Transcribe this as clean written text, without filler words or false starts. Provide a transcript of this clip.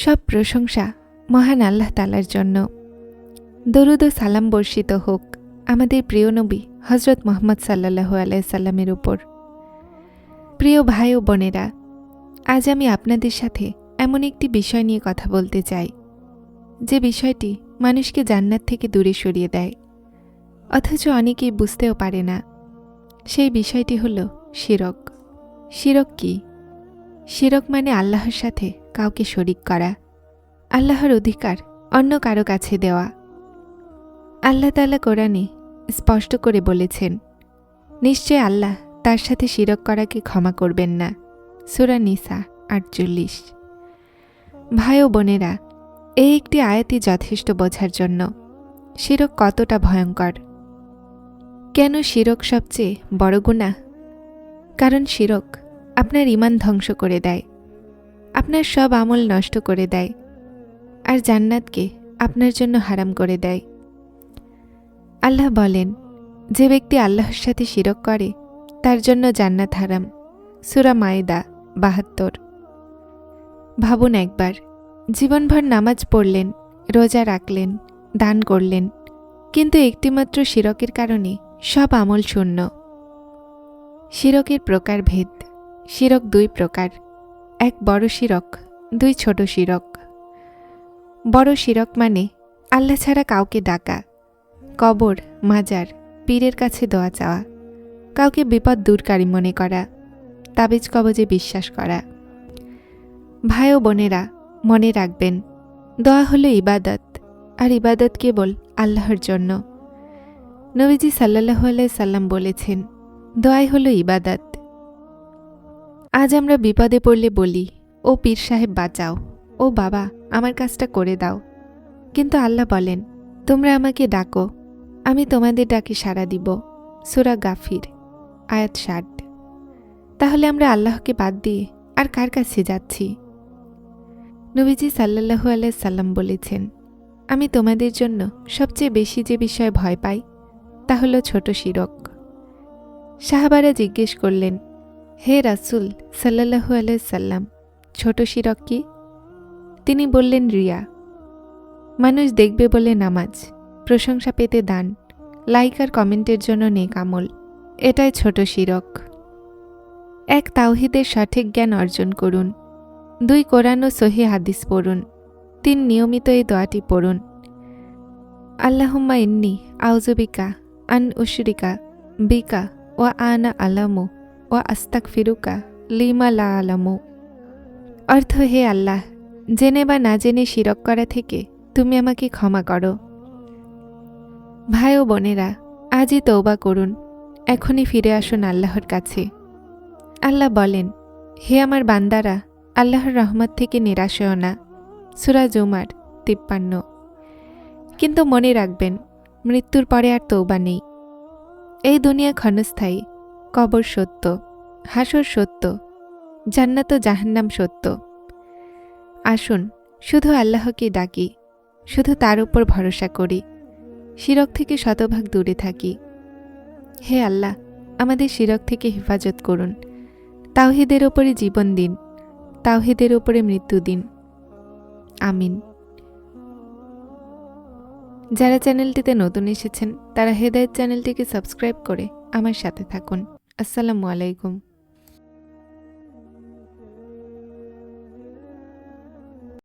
সব প্রশংসা মহান আল্লাহ তাআলার জন্য। দরুদ ও সালাম বর্ষিত হোক আমাদের প্রিয় নবী হজরত মুহাম্মদ সাল্লাল্লাহু আলাইহি সাল্লামের উপর। প্রিয় ভাই ও বোনেরা, আজ আমি আপনাদের সাথে এমন একটি বিষয় নিয়ে কথা বলতে চাই, যে বিষয়টি মানুষকে জান্নাত থেকে দূরে সরিয়ে দেয়, অথচ অনেকেই বুঝতেও পারে না। সেই বিষয়টি হল শিরক। শিরক কি? শিরক মানে আল্লাহর সাথে কাউকে শরিক করা, আল্লাহর অধিকার অন্য কারো কাছে দেওয়া। আল্লাহ তাআলা কোরআনে স্পষ্ট করে বলেছেন, নিশ্চয় আল্লাহ তার সাথে শিরক করাকে ক্ষমা করবেন না। সূরা নিসা 48। ভাই ও বোনেরা, এই একটি আয়াতই যথেষ্ট বোঝার জন্য শিরক কতটা ভয়ঙ্কর। কেন শিরক সবচেয়ে বড় গুনাহ? কারণ শিরক আপনার ঈমান ধ্বংস করে দেয়, আপনার সব আমল নষ্ট করে দেয়, আর জান্নাতকে আপনার জন্য হারাম করে দেয়। আল্লাহ বলেন, যে ব্যক্তি আল্লাহর সাথে শিরক করে তার জন্য জান্নাত হারাম। সূরা মায়েদা 72। ভাবুন একবার, জীবনভর নামাজ পড়লেন, রোজা রাখলেন, দান করলেন, কিন্তু একটিমাত্র শিরকের কারণে সব আমল শূন্য। শিরকের প্রকারভেদ। শিরক দুই প্রকার, এক বড় শিরক, দুই ছোট শিরক। বড় শিরক মানে আল্লাহ ছাড়া কাউকে ডাকা, কবর, মাজার, পীরের কাছে দোয়া চাওয়া, কাউকে বিপদ দূরকারী মনে করা, তাবিজ কবজে বিশ্বাস করা। ভাই ও বোনেরা, মনে রাখবেন, দোয়া হলো ইবাদত, আর ইবাদত কেবল আল্লাহর জন্য। নবীজি সাল্লাল্লাহু আলাইহি সাল্লাম বলেছেন, দোয়াই হলো ইবাদত। আজ আমরা বিপদে পড়লে বলি, ও পীর সাহেব বাঁচাও, ও বাবা আমার কাজটা করে দাও। কিন্তু আল্লাহ বলেন, তোমরা আমাকে ডাকো, আমি তোমাদের ডাকে সাড়া দিব। সূরা গাফির আয়াত 60। তাহলে আমরা আল্লাহকে বাদ দিয়ে আর কার কাছে যাচ্ছি? নবীজি সাল্লাল্লাহু আলাইহি সাল্লাম বলেছেন, আমি তোমাদের জন্য সবচেয়ে বেশি যে বিষয়ে ভয় পাই তা হলো ছোট শিরক। সাহাবারা জিজ্ঞেস করলেন, হে রাসূল সাল্লাল্লাহু আলাইহি সাল্লাম, ছোট শিরক কি? তিনি বললেন, রিয়া। মানুষ দেখবে বলে নামাজ, প্রশংসা পেতে দান, লাইক আর কমেন্টের জন্য নেক আমল, এটাই ছোট শিরক। এক, তাওহীদের সঠিক জ্ঞান অর্জন করুন। 2, কোরআন ও সহিহ হাদিস পড়ুন। 3, নিয়মিত এই দোয়াটি পড়ুন, আল্লাহুম্মা ইন্নী আউযুবিকা আন উশরিকা বিকা ওয়া আনা আলামু ওয়া আস্তাগফিরুকা লিমা লা আলামু। অর্থ, হে আল্লাহ, জেনে বা না জেনে শিরক করা থেকে তুমি আমাকে ক্ষমা করো। ভাই ও বোনেরা, আজই তওবা করুন, এখনই ফিরে আসুন আল্লাহর কাছে। আল্লাহ বলেন, হে আমার বান্দারা, আল্লাহর রহমত থেকে নিরাশ হও না। সূরা জুমার 53। কিন্তু মনে রাখবেন, মৃত্যুর পরে আর তওবা নেই। এই দুনিয়া ক্ষণস্থায়ী, কবর সত্য, হাসর সত্য, জান্নাত ও জাহান্নাম সত্য। আসুন শুধু আল্লাহকে ডাকি, শুধু তার উপর ভরসা করি, শিরক থেকে শতভাগ দূরে থাকি। হে আল্লাহ, আমাদের শিরক থেকে হেফাজত করুন। তাওহীদের উপরে জীবন দিন, তাওহীদের উপরে মৃত্যু দিন। আমিন। যারা চ্যানেলটিতে নতুন এসেছেন তারা হেদায়েত চ্যানেলটিকে সাবস্ক্রাইব করে আমার সাথে থাকুন। আসসালামু আলাইকুম।